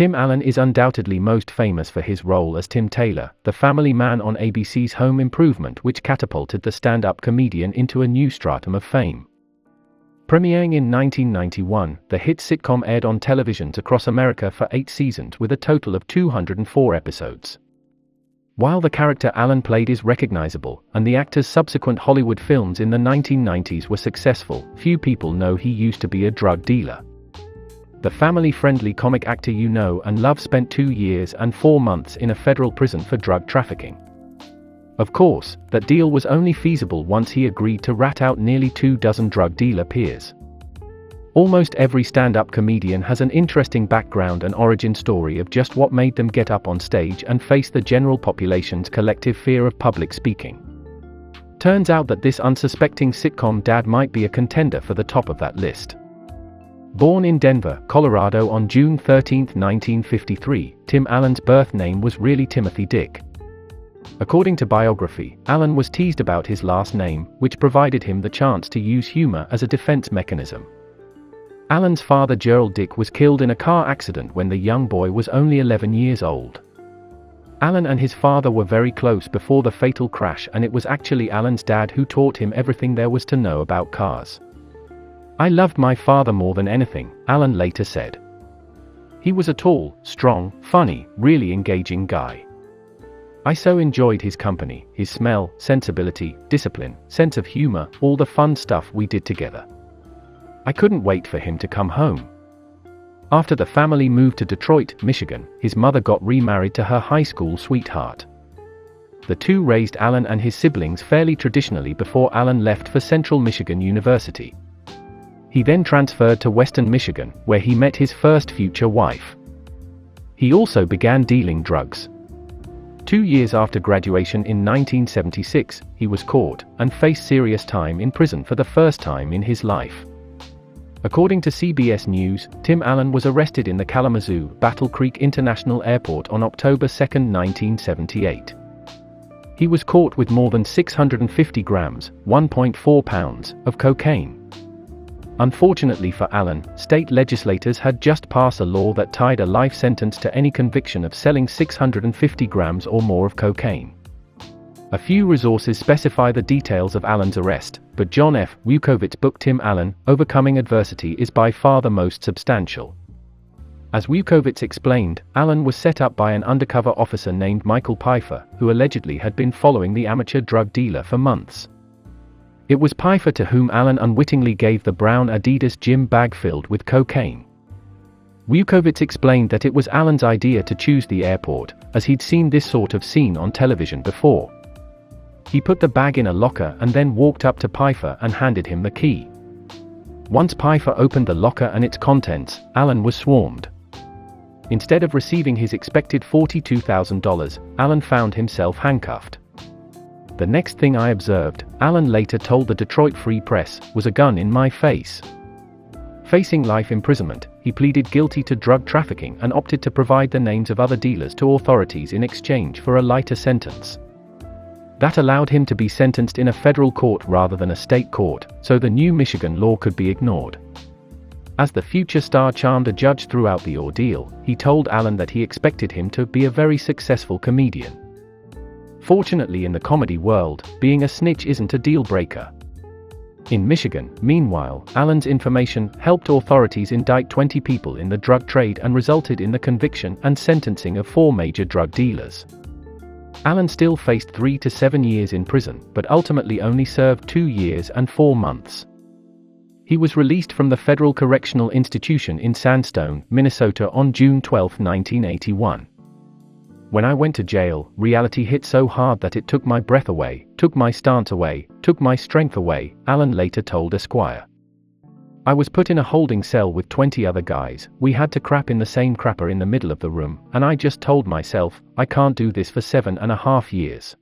Tim Allen is undoubtedly most famous for his role as Tim Taylor, the family man on ABC's Home Improvement, which catapulted the stand-up comedian into a new stratum of fame. Premiering in 1991, the hit sitcom aired on televisions across America for 8 seasons with a total of 204 episodes. While the character Allen played is recognizable, and the actor's subsequent Hollywood films in the 1990s were successful, few people know he used to be a drug dealer. The family-friendly comic actor you know and love spent 2 years and 4 months in a federal prison for drug trafficking. Of course, that deal was only feasible once he agreed to rat out nearly 24 drug dealer peers. Almost every stand-up comedian has an interesting background and origin story of just what made them get up on stage and face the general population's collective fear of public speaking. Turns out that this unsuspecting sitcom dad might be a contender for the top of that list. Born in Denver, Colorado on June 13, 1953, Tim Allen's birth name was really Timothy Dick. According to biography, Allen was teased about his last name, which provided him the chance to use humor as a defense mechanism. Allen's father Gerald Dick was killed in a car accident when the young boy was only 11 years old. Allen and his father were very close before the fatal crash, and it was actually Allen's dad who taught him everything there was to know about cars. "I loved my father more than anything," Allen later said. "He was a tall, strong, funny, really engaging guy. I so enjoyed his company, his smell, sensibility, discipline, sense of humor, all the fun stuff we did together. I couldn't wait for him to come home." After the family moved to Detroit, Michigan, his mother got remarried to her high school sweetheart. The two raised Allen and his siblings fairly traditionally before Allen left for Central Michigan University. He then transferred to Western Michigan, where he met his first future wife. He also began dealing drugs. 2 years after graduation in 1976, he was caught and faced serious time in prison for the first time in his life. According to CBS News, Tim Allen was arrested in the Kalamazoo, Battle Creek International Airport on October 2, 1978. He was caught with more than 650 grams, 1.4 pounds, of cocaine. Unfortunately for Allen, state legislators had just passed a law that tied a life sentence to any conviction of selling 650 grams or more of cocaine. A few resources specify the details of Allen's arrest, but John F. Wukovit's book Tim Allen, Overcoming Adversity is by far the most substantial. As Wukovitz explained, Allen was set up by an undercover officer named Michael Pfeiffer, who allegedly had been following the amateur drug dealer for months. It was Pfeiffer to whom Allen unwittingly gave the brown Adidas gym bag filled with cocaine. Wukovitz explained that it was Allen's idea to choose the airport, as he'd seen this sort of scene on television before. He put the bag in a locker and then walked up to Pfeiffer and handed him the key. Once Pfeiffer opened the locker and its contents, Allen was swarmed. Instead of receiving his expected $42,000, Allen found himself handcuffed. "The next thing I observed," Allen later told the Detroit Free Press, "was a gun in my face." Facing life imprisonment, he pleaded guilty to drug trafficking and opted to provide the names of other dealers to authorities in exchange for a lighter sentence. That allowed him to be sentenced in a federal court rather than a state court, so the new Michigan law could be ignored. As the future star charmed a judge throughout the ordeal, he told Allen that he expected him to be a very successful comedian. Fortunately, in the comedy world, being a snitch isn't a deal breaker. In Michigan, meanwhile, Allen's information helped authorities indict 20 people in the drug trade and resulted in the conviction and sentencing of 4 major drug dealers. Allen still faced 3 to 7 years in prison, but ultimately only served 2 years and 4 months. He was released from the Federal Correctional Institution in Sandstone, Minnesota on June 12, 1981. "When I went to jail, reality hit so hard that it took my breath away, took my stance away, took my strength away," Allen later told Esquire. "I was put in a holding cell with 20 other guys, we had to crap in the same crapper in the middle of the room, and I just told myself, I can't do this for 7.5 years.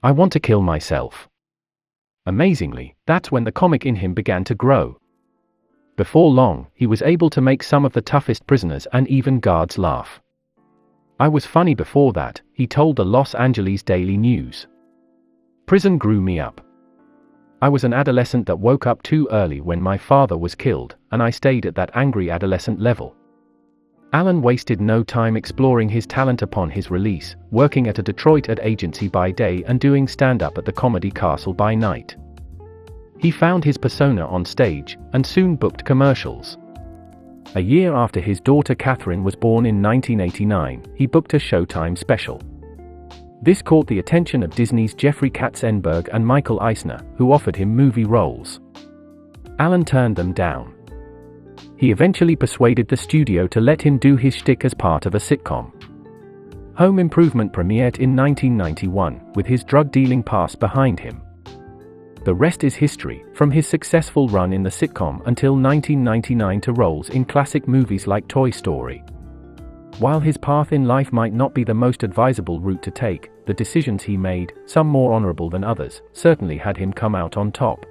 I want to kill myself." Amazingly, that's when the comic in him began to grow. Before long, he was able to make some of the toughest prisoners and even guards laugh. "I was funny before that," he told the Los Angeles Daily News. "Prison grew me up. I was an adolescent that woke up too early when my father was killed, and I stayed at that angry adolescent level. Alan wasted no time exploring his talent upon his release, working at a Detroit ad agency by day and doing stand-up at the Comedy Castle by night. He found his persona on stage, and soon booked commercials. A year after his daughter Catherine was born in 1989, he booked a Showtime special. This caught the attention of Disney's Jeffrey Katzenberg and Michael Eisner, who offered him movie roles. Alan turned them down. He eventually persuaded the studio to let him do his shtick as part of a sitcom. Home Improvement premiered in 1991, with his drug-dealing past behind him. The rest is history, from his successful run in the sitcom until 1999 to roles in classic movies like Toy Story. While his path in life might not be the most advisable route to take, the decisions he made, some more honorable than others, certainly had him come out on top.